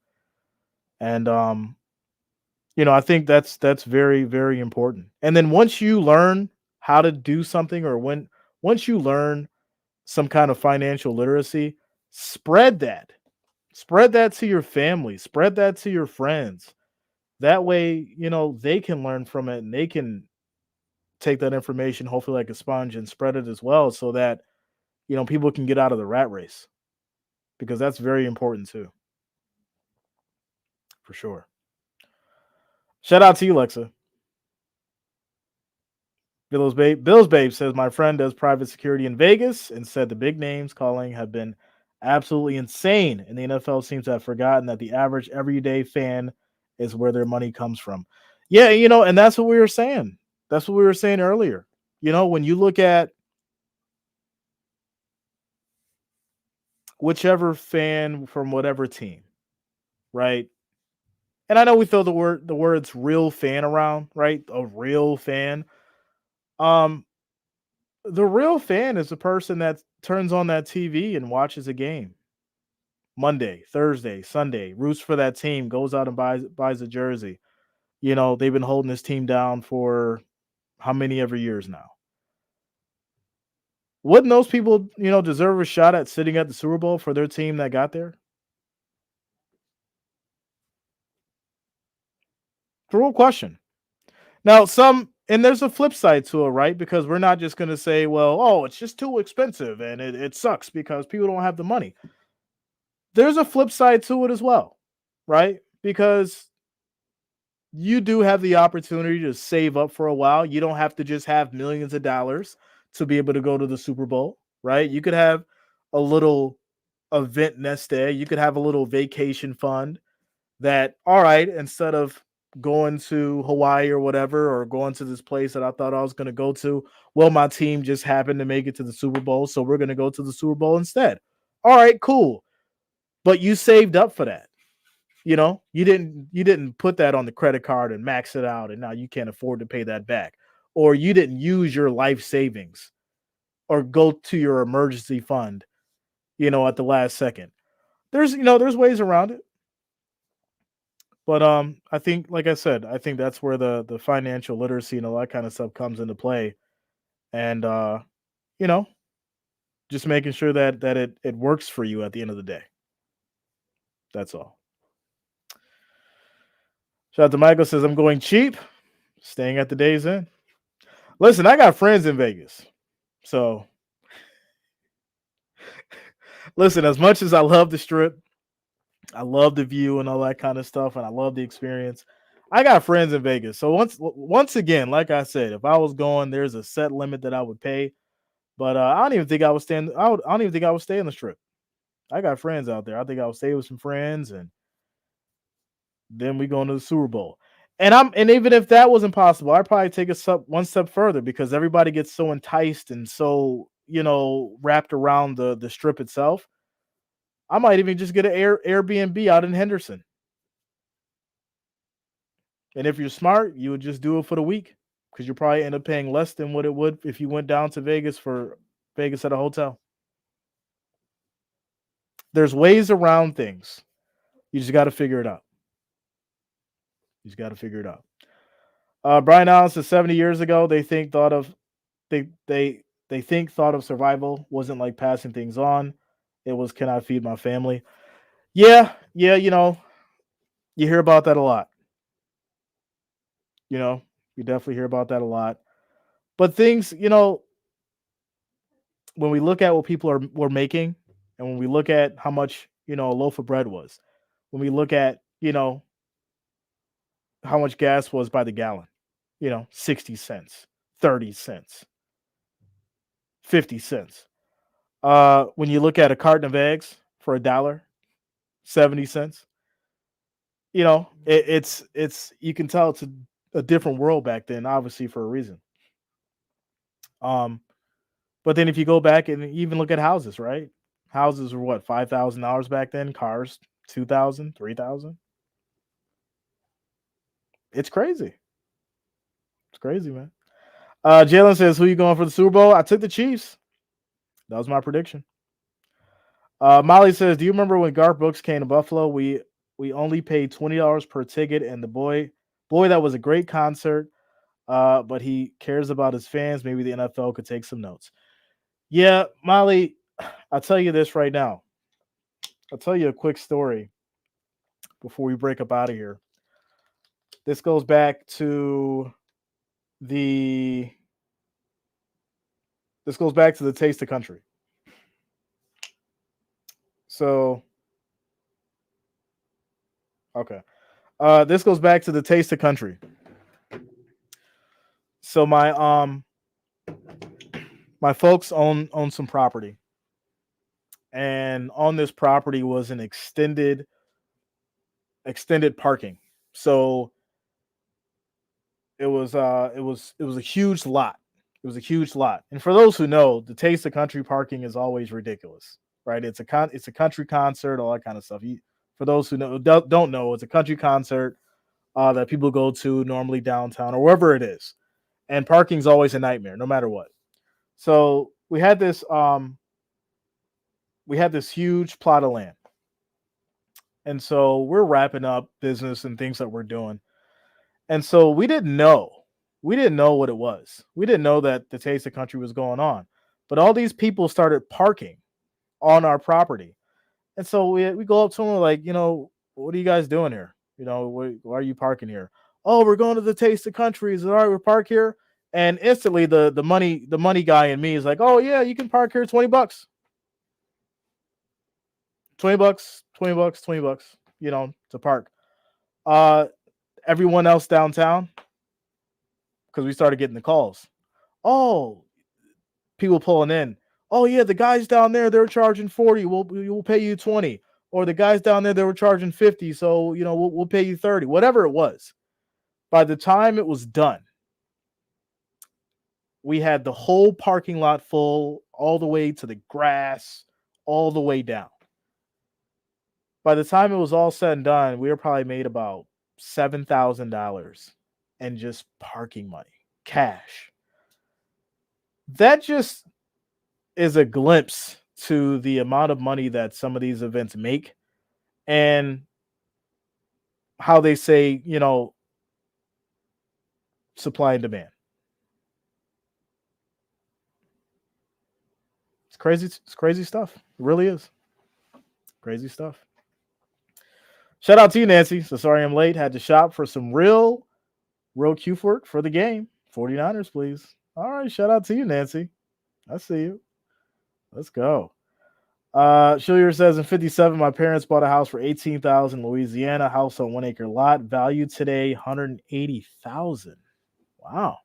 And I think that's very, very important. And then once you learn how to do something, or once you learn some kind of financial literacy, spread that. Spread that to your family, spread that to your friends. That way, they can learn from it and they can take that information, hopefully like a sponge, and spread it as well, so that, people can get out of the rat race, because that's very important too, for sure. Shout out to you, Lexa. Bill's Babe says my friend does private security in Vegas and said the big names calling have been absolutely insane, and the NFL seems to have forgotten that the average everyday fan is where their money comes from. Yeah, and that's what we were saying. That's what we were saying earlier. When you look at whichever fan from whatever team, right? And I know we throw the words real fan around, right? A real fan. Um, the real fan is the person that turns on that TV and watches a game Monday, Thursday, Sunday, roots for that team, goes out and buys a jersey. They've been holding this team down for how many ever years now? Wouldn't those people, deserve a shot at sitting at the Super Bowl for their team that got there? a real question. Now, and there's a flip side to it, right? Because we're not just going to say, well, oh, it's just too expensive and it sucks because people don't have the money. There's a flip side to it as well, right? Because you do have the opportunity to save up for a while. You don't have to just have millions of dollars to be able to go to the Super Bowl, right? You could have a little event nest egg. You could have a little vacation fund that, all right, instead of going to Hawaii or whatever, or going to this place that I thought I was going to go to, well, my team just happened to make it to the Super Bowl, so we're going to go to the Super Bowl instead. All right, cool. But you saved up for that. You didn't put that on the credit card and max it out, and now you can't afford to pay that back. Or you didn't use your life savings or go to your emergency fund, at the last second. There's ways around it. But I think, like I said, I think that's where the financial literacy and all that kind of stuff comes into play. And you know, just making sure that it works for you at the end of the day. That's all. Shout out to Michael, says I'm going cheap, staying at the Days Inn. Listen, I got friends in Vegas. So listen, as much as I love the strip, I love the view and all that kind of stuff, and I love the experience. I got friends in Vegas. So once again, like I said, if I was going, there's a set limit that I would pay. But I don't even think I would stand. I don't even think I would stay in the strip. I got friends out there. I think I would stay with some friends, and then we go into the Super Bowl. And even if that wasn't possible, I'd probably take one step further because everybody gets so enticed and so wrapped around the strip itself. I might even just get an Airbnb out in Henderson. And if you're smart, you would just do it for the week because you probably end up paying less than what it would if you went down to Vegas at a hotel. There's ways around things. You just got to figure it out. You just got to figure it out. Brian Allen says 70 years ago they think thought of survival wasn't like passing things on. It was, can I feed my family? Yeah, you hear about that a lot. You definitely hear about that a lot. But things, when we look at what people were making, and when we look at how much a loaf of bread was, when we look at how much gas was by the gallon, 60 cents, 30 cents, 50 cents. When you look at a carton of eggs for $1, 70 cents, it's you can tell it's a different world back then, obviously for a reason. Um, but then if you go back and even look at houses, right? Houses were what, $5,000 back then. Cars, 2,000, 3,000. It's crazy. It's crazy, man. Jalen says, "Who you going for the Super Bowl?" I took the Chiefs. That was my prediction. Molly says, "Do you remember when Garth Brooks came to Buffalo? We only paid $20 per ticket, and the boy, that was a great concert. But he cares about his fans. Maybe the NFL could take some notes." Yeah, Molly, I'll tell you this right now. I'll tell you a quick story before we break up out of here. This goes back to the Taste of Country. So, okay. This goes back to the Taste of Country. So my folks own some property. And on this property was an extended parking. So it was a huge lot. It was a huge lot. And for those who know, the Taste of Country parking is always ridiculous, right? It's a country concert, all that kind of stuff. For those who don't know, it's a country concert that people go to normally downtown or wherever it is, and parking's always a nightmare, no matter what. So we had this huge plot of land, and so we're wrapping up business and things that we're doing, and so we didn't know what it was. We didn't know that the Taste of Country was going on, but all these people started parking on our property. And so we go up to them, we're like, what are you guys doing here? Why are you parking here? Oh, we're going to the Taste of Countries. All right, we're park here. And instantly the money guy in me is like, oh yeah, you can park here, $20. $20, $20, $20, to park. Uh Everyone else downtown, because we started getting the calls. Oh, people pulling in. Oh yeah, the guys down there, they're charging 40. We'll pay you 20. Or the guys down there, they were charging 50. So we'll pay you 30. Whatever it was. By the time it was done, we had the whole parking lot full, all the way to the grass, all the way down. By the time it was all said and done, we were probably made about $7,000 in just parking money, cash. That just is a glimpse to the amount of money that some of these events make, and how they say, supply and demand. It's crazy. It's crazy stuff. It really is crazy stuff. Shout out to you, Nancy. So sorry I'm late. Had to shop for some real Q work for the game. 49ers, please. All right. Shout out to you, Nancy. I see you. Let's go. Shillier says in 57, my parents bought a house for 18,000 Louisiana, house on 1 acre lot, value today 180,000. Wow.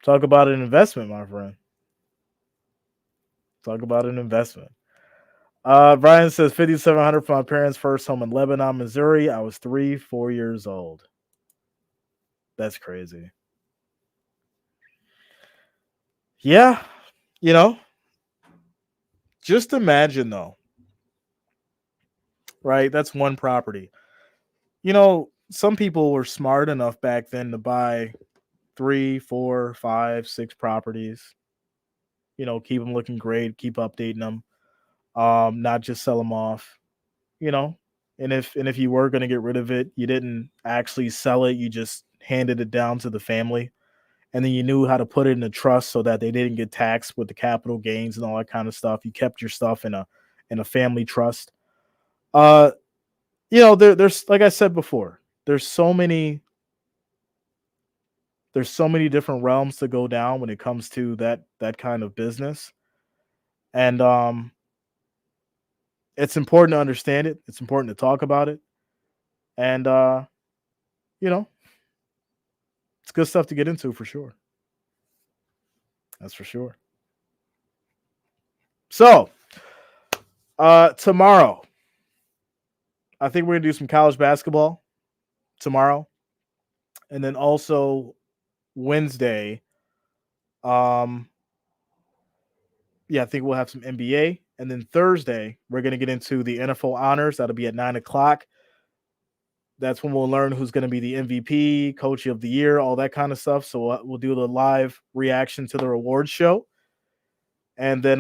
Talk about an investment, my friend. Talk about an investment. Brian says 5,700 for my parents' first home in Lebanon, Missouri. I was 4 years old. That's crazy. Yeah, just imagine though, right? That's one property. Some people were smart enough back then to buy 3, 4, 5, 6 properties. Keep them looking great, keep updating them, not just sell them off. You know, and if you were going to get rid of it, you didn't actually sell it. You just handed it down to the family, and then you knew how to put it in a trust so that they didn't get taxed with the capital gains and all that kind of stuff. You kept your stuff in a family trust. Uh, there's, like I said before, there's so many different realms to go down when it comes to that kind of business, and it's important to understand it. It's important to talk about it, and you know, it's good stuff to get into for sure. That's for sure. So, tomorrow, I think we're gonna do some college basketball tomorrow, and then also Wednesday. Um, yeah, I think we'll have some NBA, and then Thursday we're gonna get into the NFL honors. That'll be at 9 o'clock. That's when we'll learn who's going to be the MVP, Coach of the Year, all that kind of stuff. So we'll do the live reaction to the awards show, and then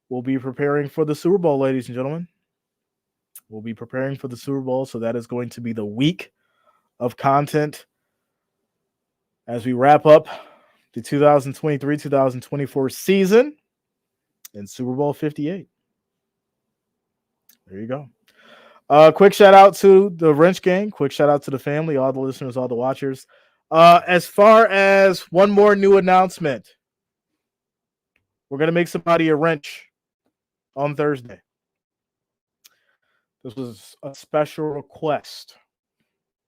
we'll be preparing for the Super Bowl, ladies and gentlemen. We'll be preparing for the Super Bowl, so that is going to be the week of content as we wrap up the 2023-2024 season in Super Bowl 58. There you go. Quick shout out to the Wrench Gang. Quick shout out to the family, all the listeners, all the watchers. As far as one more new announcement, we're going to make somebody a wrench on Thursday. This was a special request,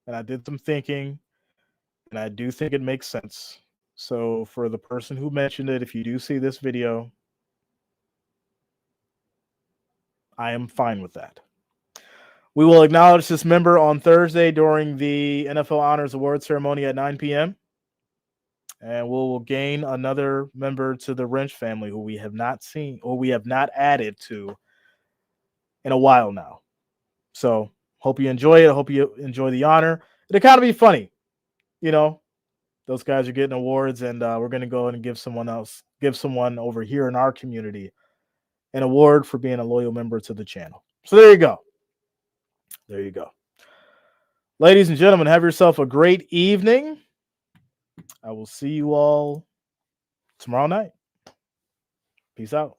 and I did some thinking, and I do think it makes sense. So for the person who mentioned it, if you do see this video, I am fine with that. We will acknowledge this member on Thursday during the NFL Honors Award ceremony at 9 p.m. And we'll gain another member to the Wrench family who we have not seen or we have not added to in a while now. So hope you enjoy it. I hope you enjoy the honor. It'll kind of be funny. Those guys are getting awards, and we're going to go and give someone over here in our community an award for being a loyal member to the channel. So there you go. There you go. Ladies and gentlemen, have yourself a great evening. I will see you all tomorrow night. Peace out.